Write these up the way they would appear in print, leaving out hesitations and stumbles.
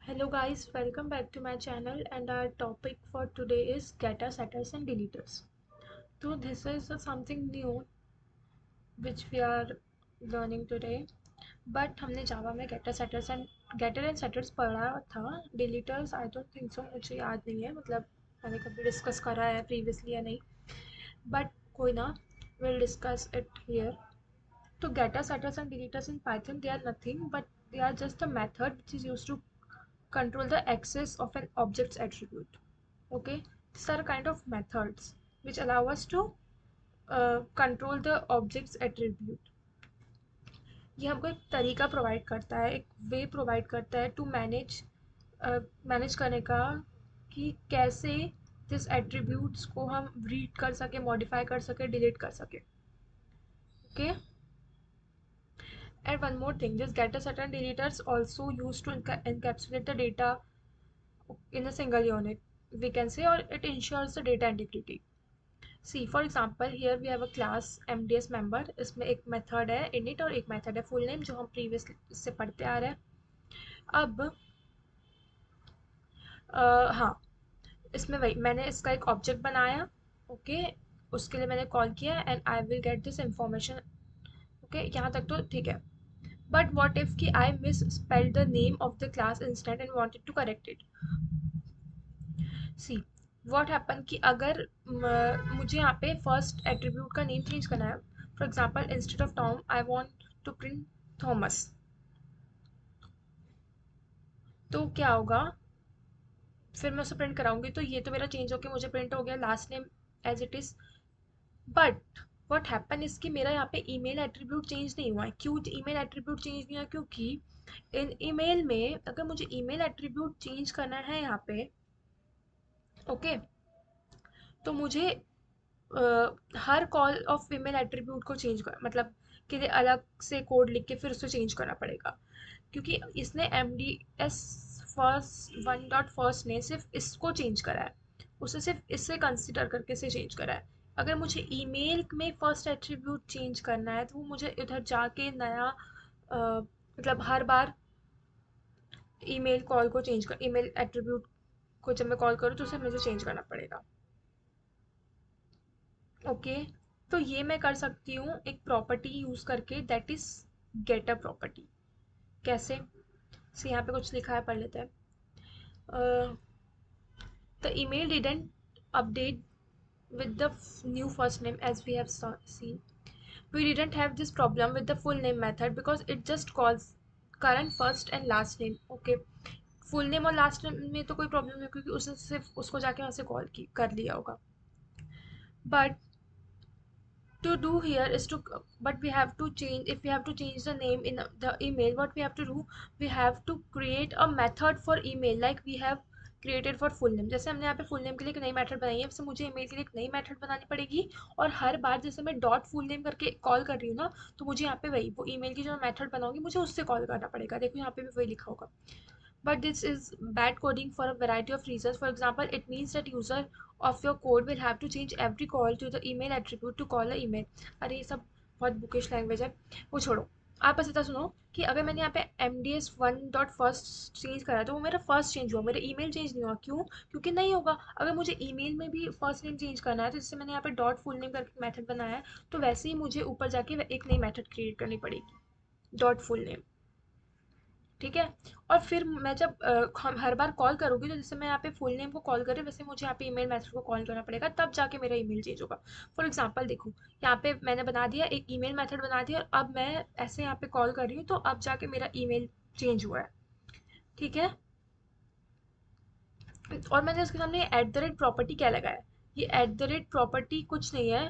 Hello guys, welcome back to my channel and our topic for today is getter, setters and deleters. So this is something new which we are learning today. But हमने जावा में getter and setters पढ़ा था. Deleters I don't think so, मुझे याद नहीं है, मतलब मैंने कभी डिस्कस करा है प्रीवियसली या नहीं. But कोई ना, we'll discuss it here. So getter, setters and deleters in Python, they are nothing but they are just a method which is used to control the access of an object's attribute. Okay, these are kind of methods which allow us to control the object's attribute. ये हमको एक तरीका provide करता है, एक वे provide करता है to manage करने का कि कैसे जिस एट्रीब्यूट्स को हम रीड कर सके, मॉडिफाई कर सके, डिलीट कर सके. Okay. And one more thing, this getter, setter and deleters also used to encapsulate the data in a single unit, we can say, or it ensures the data integrity. See, for example, here we have a class MDS member. इसमें एक method है init और एक method है full name जो हम previous से पढ़ते आ रहे हैं. अब हाँ, इसमें वही मैंने इसका एक ऑब्जेक्ट बनाया. ओके, उसके लिए मैंने कॉल किया and I will get this information. Okay, यहाँ तक तो ठीक है. बट वॉट इफ कि I misspelled the name of the class instant and wanted to correct it. See what happen कि अगर मुझे यहाँ पे फर्स्ट एट्रीब्यूट का नेम चेंज करना है. For example, instead of Tom I want to print Thomas. तो क्या होगा, फिर मैं उसे प्रिंट कराऊंगी तो ये तो मेरा चेंज होकर मुझे प्रिंट हो गया last name as it is. But what happen इसकी मेरा यहाँ पे ईमेल एट्रीब्यूट चेंज नहीं हुआ है. क्यों ईमेल एट्रीब्यूट चेंज नहीं हुआ? क्योंकि इन ईमेल में अगर मुझे ईमेल एट्रीब्यूट चेंज करना है यहाँ पे, ओके, तो मुझे हर कॉल ऑफ फीमेल एट्रीब्यूट को चेंज कर, मतलब के लिए अलग से कोड लिख के फिर उसको चेंज करना पड़ेगा. क्योंकि इसने M D S first one dot first ने सिर्फ इसको चेंज करा है, उसे सिर्फ इससे कंसिडर करके इसे चेंज करा है. अगर मुझे ईमेल में फर्स्ट एट्रीब्यूट चेंज करना है तो वो मुझे इधर जाके नया मतलब हर बार ईमेल कॉल को चेंज कर, ईमेल एट्रीब्यूट को जब मैं कॉल करूँ तो उसे मुझे चेंज करना पड़ेगा. ओके, तो ये मैं कर सकती हूँ एक प्रॉपर्टी यूज करके, दैट इज गेटर प्रॉपर्टी. कैसे? से यहाँ पे कुछ लिखा है, पढ़ लेते हैं. The email didn't update with the new first name as we have seen. We didn't have this problem with the full name method because it just calls current first and last name. Okay, full name और last name में तो कोई problem नहीं क्योंकि उसने सिर्फ उसको जाके वहाँ से कॉल की कर लिया होगा. But to do here is to, but we have to change, if we have to change the name in the email, what we have to do, we have to create a method for email like we have created for full name. जैसे हमने यहाँ पे full name के लिए एक नई method बनाई है, वैसे मुझे ईमेल के लिए एक नई मेथड बनानी पड़ेगी. और हर बार जैसे मैं डॉट फुल नेम करके कॉल कर रही हूँ ना, तो मुझे यहाँ पे वही वो ईमेल की जो मेथड बनाऊंगी मुझे उससे कॉल करना पड़ेगा. देखो यहाँ पे भी वही लिखा होगा. But this is bad coding for a variety of reasons. For example, it means that user of your code will have to change every call to the email attribute to call a email. अरे ये सब बहुत bookish language है, वो छोड़ो. आप बस इतना सुनो कि अगर मैंने यहाँ पे M D S one dot first change करा तो वो मेरा फर्स्ट चेंज हुआ, मेरा ईमेल चेंज नहीं हुआ. क्यों? क्योंकि नहीं होगा. अगर मुझे ईमेल में भी फर्स्ट नेम चेंज करना है तो जैसे मैंने यहाँ पे डॉट फुल नेम करके मेथड बनाया है, तो वैसे ही मुझे ऊपर जाके एक नई मेथड क्रिएट करनी पड़ेगी, डॉट फुल नेम. ठीक है. और फिर मैं जब हर बार कॉल करूँगी तो जैसे मैं यहाँ पे फुल नेम को कॉल कर रही हूँ वैसे मुझे यहाँ पे ईमेल मेथड को कॉल करना पड़ेगा, तब जाके मेरा ईमेल चेंज होगा. फॉर एग्जांपल देखो, यहाँ पे मैंने बना दिया एक ईमेल मेथड बना दिया और अब मैं ऐसे यहाँ पे कॉल कर रही हूँ तो अब जाके मेरा ईमेल चेंज हुआ है. ठीक है. और मैंने उसके सामने एट द रेट प्रॉपर्टी क्या लगाया? ये एट द रेट प्रॉपर्टी कुछ नहीं है,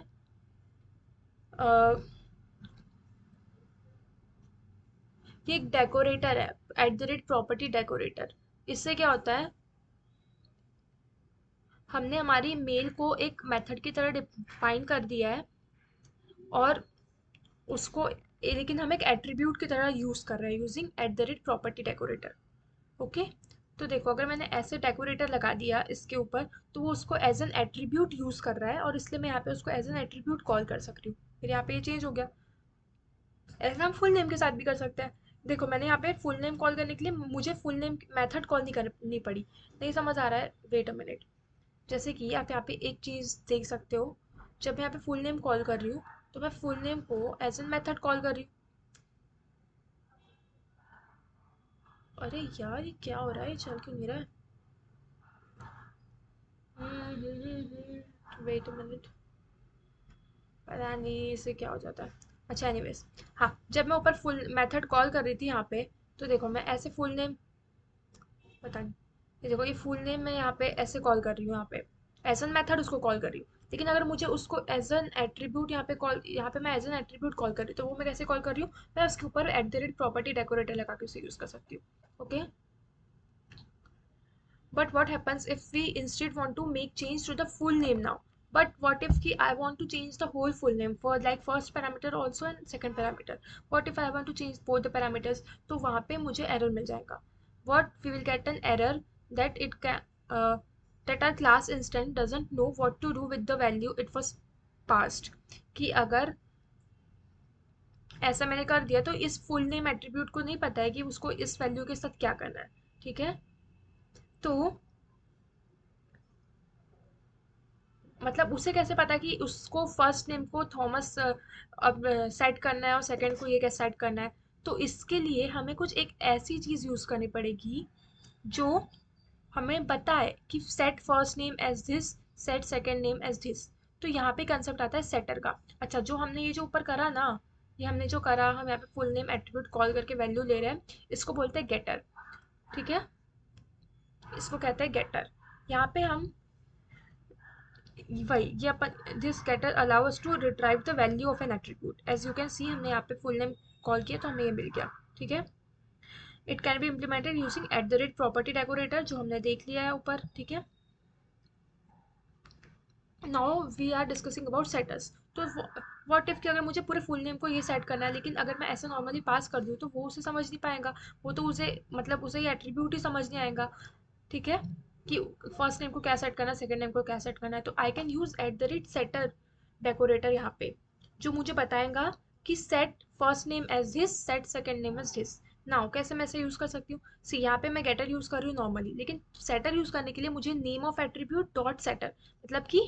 ये एक डेकोरेटर है. Eight the rate property decorator. इससे क्या होता है, हमने हमारी मेल को एक मेथड की तरह डिफाइन कर दिया है और उसको लेकिन हम एक एट्रीब्यूट की तरह यूज़ कर रहे हैं using at the rate property decorator. Okay. तो देखो अगर मैंने ऐसे डेकोरेटर लगा दिया इसके ऊपर तो वो उसको एज एन एट्रीब्यूट यूज़ कर रहा है और इसलिए मैं यहाँ पे उसको एज एन एट्रीब्यूट कॉल कर सकती हूँ. फिर यहाँ पे ये चेंज हो गया. ऐसा हम फुल नेम के साथ भी कर सकते हैं. देखो मैंने यहाँ पे फुल नेम कॉल करने के लिए मुझे फुल नेम मेथड कॉल नहीं करनी पड़ी। नहीं समझ आ रहा है, वेट अ मिनट। जैसे कि आप यहाँ पे एक चीज़ देख सकते हो, जब मैं यहाँ पे फुल नेम कॉल कर रही हूँ तो मैं फुल नेम को एज एन मेथड कॉल कर रही हूँ। अरे यार ये क्या हो रहा है, ये चल क्यों नहीं रहा है? वेट अ मिनट, पता नहीं इसे क्या हो जाता है। अच्छा एनीवेज, हाँ जब मैं ऊपर फुल मेथड कॉल कर रही थी यहाँ पे, तो देखो मैं ऐसे फुल नेम, पता नहीं, ये देखो ये फुल नेम मैं यहाँ पे ऐसे कॉल कर रही हूँ, यहाँ पे एज एन मेथड उसको कॉल कर रही हूँ। लेकिन अगर मुझे उसको एज एन एट्रीब्यूट यहाँ पे कॉल, यहाँ पे मैं एज एन एट्रीब्यूट कॉल कर रही हूँ, तो वो मैं कैसे कॉल कर रही हूँ, मैं उसके ऊपर eight the rate property decorator लगा के उसे यूज़ कर सकती हूँ। Okay, but what happens if we instead want to make change to the full name now? But what if I want to change the whole full name for like first parameter also and second parameter? What if I want to change both the parameters? तो वहाँ पे मुझे error मिल जाएगा. What we will get an error that it can that our class instance doesn't know what to do with the value it was passed. कि अगर ऐसा मैंने कर दिया तो इस फुल नेम एट्रीब्यूट को नहीं पता है कि उसको इस वैल्यू के साथ क्या करना है। ठीक है, तो मतलब उसे कैसे पता कि उसको फर्स्ट नेम को थॉमस अब सेट करना है और सेकंड को ये कैसे सेट करना है। तो इसके लिए हमें कुछ एक ऐसी चीज़ यूज़ करनी पड़ेगी जो हमें बताए कि set first name as this, set second name as this. तो यहाँ पे कंसेप्ट आता है सेटर का। अच्छा, जो हमने ये जो ऊपर करा ना, ये हमने जो करा, हम यहाँ पे फुल नेम एट्रीब्यूट कॉल करके वैल्यू ले रहे हैं, इसको बोलते हैं गेटर। ठीक है, इसको कहते हैं गेटर। यहाँ पे हम वही ये अपन this getter allow us to retrieve the value of an attribute, as you can see हमने यहाँ पे full name कॉल किया तो हमें ये मिल गया। ठीक है, it can be implemented using at the rate property decorator, जो हमने देख लिया है ऊपर। ठीक है, now we are discussing about setters. तो व्हाट इफ कि अगर मुझे पूरे फुल नेम को ये सेट करना है, लेकिन अगर मैं ऐसे नॉर्मली पास कर दूँ तो वो उसे समझ नहीं पाएगा। वो तो उसे मतलब उसे ये एट्रीब्यूट ही समझ नहीं आएगा। ठीक है, कि फर्स्ट नेम को क्या सेट करना है, सेकंड नेम को क्या सेट करना है। तो I can use at the rate setter decorator यहाँ पे, जो मुझे बताएगा कि set first name as this, set second name as this. Now कैसे मैं इसे यूज कर सकती हूँ? सी यहाँ पे मैं गेटर यूज कर रही हूँ नॉर्मली, लेकिन सेटर यूज करने के लिए मुझे name of attribute dot setter, मतलब कि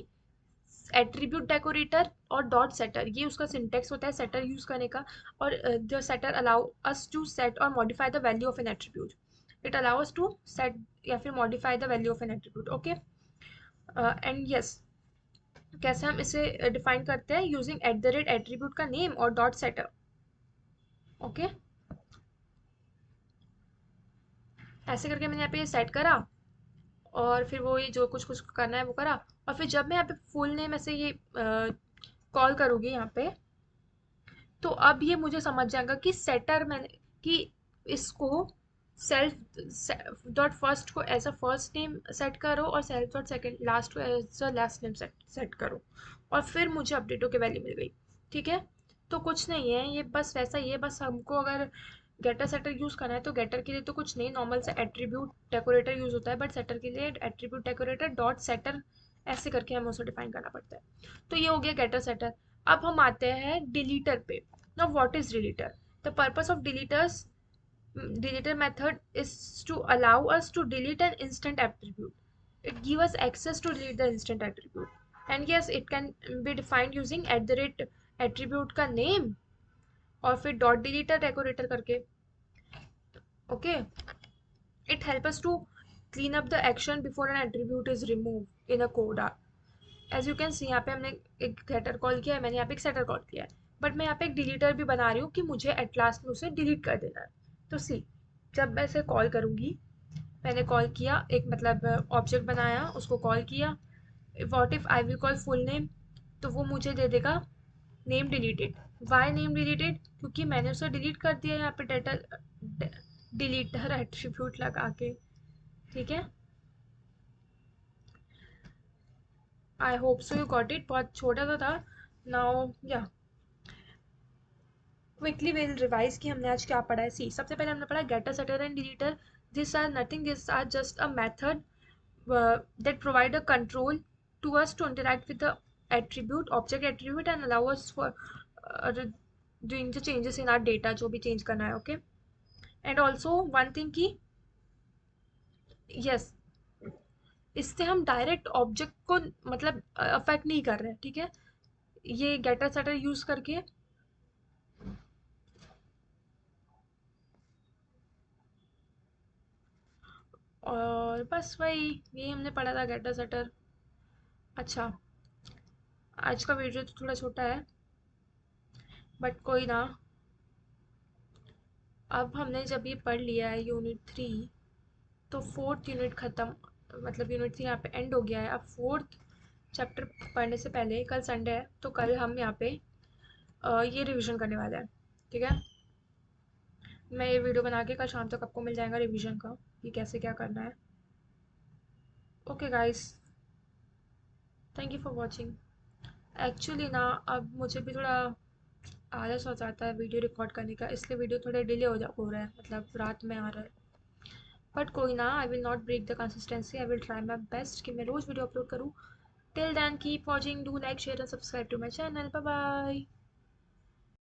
एट्रीब्यूट डेकोरेटर और डॉट सेटर, ये उसका सिंटेक्स होता है सेटर यूज करने का। और the setter allow us to set और modify the value of an attribute. It allow us to set या फिर modify the value of an attribute. Okay, and yes, कैसे हम इसे डिफाइन करते हैं? Using at the rate attribute का name और डॉट सेटर। ओके, ऐसे करके मैंने यहाँ पे ये सेट करा, और फिर वो ये जो कुछ कुछ करना है वो करा। और फिर जब मैं यहाँ पे फुल नेम ऐसे ये कॉल करूँगी यहाँ पे, तो अब ये मुझे समझ जाएगा कि सेटर मैंने कि इसको सेल्फ डॉट फर्स्ट को as a first name set करो और सेल्फ डॉट सेकंड लास्ट को as a last name set करो। और फिर मुझे अपडेटों की वैल्यू मिल गई। ठीक है, तो कुछ नहीं है ये, बस वैसा ही है। बस हमको अगर गेटर सेटर यूज करना है तो गेटर के लिए तो कुछ नहीं, नॉर्मल से एट्रीब्यूट डेकोरेटर यूज होता है, बट सेटर के लिए एट्रीब्यूट डेकोरेटर डॉट सेटर ऐसे करके हमें उसे डिफाइन करना पड़ता है। तो ये हो गया गेटर सेटर। अब हम आते हैं डिलीटर पे। Now what is deleter? The purpose of deleter method is to allow us to delete an instant attribute. It gives us access to delete the instant attribute. And yes, it can be defined using at the rate attribute का name और फिर dot deleter decorator करके। Okay, it helps us to clean up the action before an attribute is removed in a code. As you can see यहाँ पे हमने एक गेटर call किया है, मैंने यहाँ पे एक सेटर कॉल किया है, बट मैं यहाँ पे एक डिलीटर भी बना रही हूँ कि मुझे एट लास्ट में उसे डिलीट कर देना है। तो सी, जब मैं इसे कॉल करूँगी, मैंने कॉल किया, एक मतलब ऑब्जेक्ट बनाया, उसको कॉल किया। What if I will call full name, तो वो मुझे दे देगा name deleted. Why name deleted? क्योंकि मैंने उसे डिलीट कर दिया यहाँ पे डेटा डिलीटर एट्रीब्यूट लगा के। ठीक है, I hope so you got it, बहुत छोटा सा था। नाउ या क्विकली विल रिवाइज कि हमने आज क्या पढ़ा है। सी, सबसे पहले हमने पढ़ा getter setter and deleter. This are nothing, this are just a method that provide a control to us to interact with the attribute, object attribute, and allow us for doing the changes in our data, जो भी change करना है। okay, and also one thing कि yes, इससे हम direct object को मतलब affect नहीं कर रहे हैं, ठीक है, ये गेटर सेटर यूज करके। और बस वही, यही हमने पढ़ा था, गेटर सेटर। अच्छा, आज का वीडियो तो थोड़ा छोटा है, बट कोई ना। अब हमने जब ये पढ़ लिया है यूनिट 3, तो फोर्थ यूनिट ख़त्म, मतलब यूनिट 3 यहाँ पे एंड हो गया है। अब फोर्थ चैप्टर पढ़ने से पहले, कल संडे है तो कल हम यहाँ पे ये रिवीजन करने वाले हैं, ठीक है। मैं ये वीडियो बना के कल शाम तक आपको मिल जाएगा रिवीजन का, कि कैसे क्या करना है। Okay guys, thank you for watching. Actually ना, अब मुझे भी थोड़ा आलस हो जाता है वीडियो रिकॉर्ड करने का, इसलिए वीडियो थोड़े डिले हो रहा है, मतलब रात में आ रहा है। बट कोई ना, I will not break the consistency, I will try my best कि मैं रोज़ वीडियो अपलोड करूँ। Till then keep watching, do like share and subscribe to my channel. Bye bye.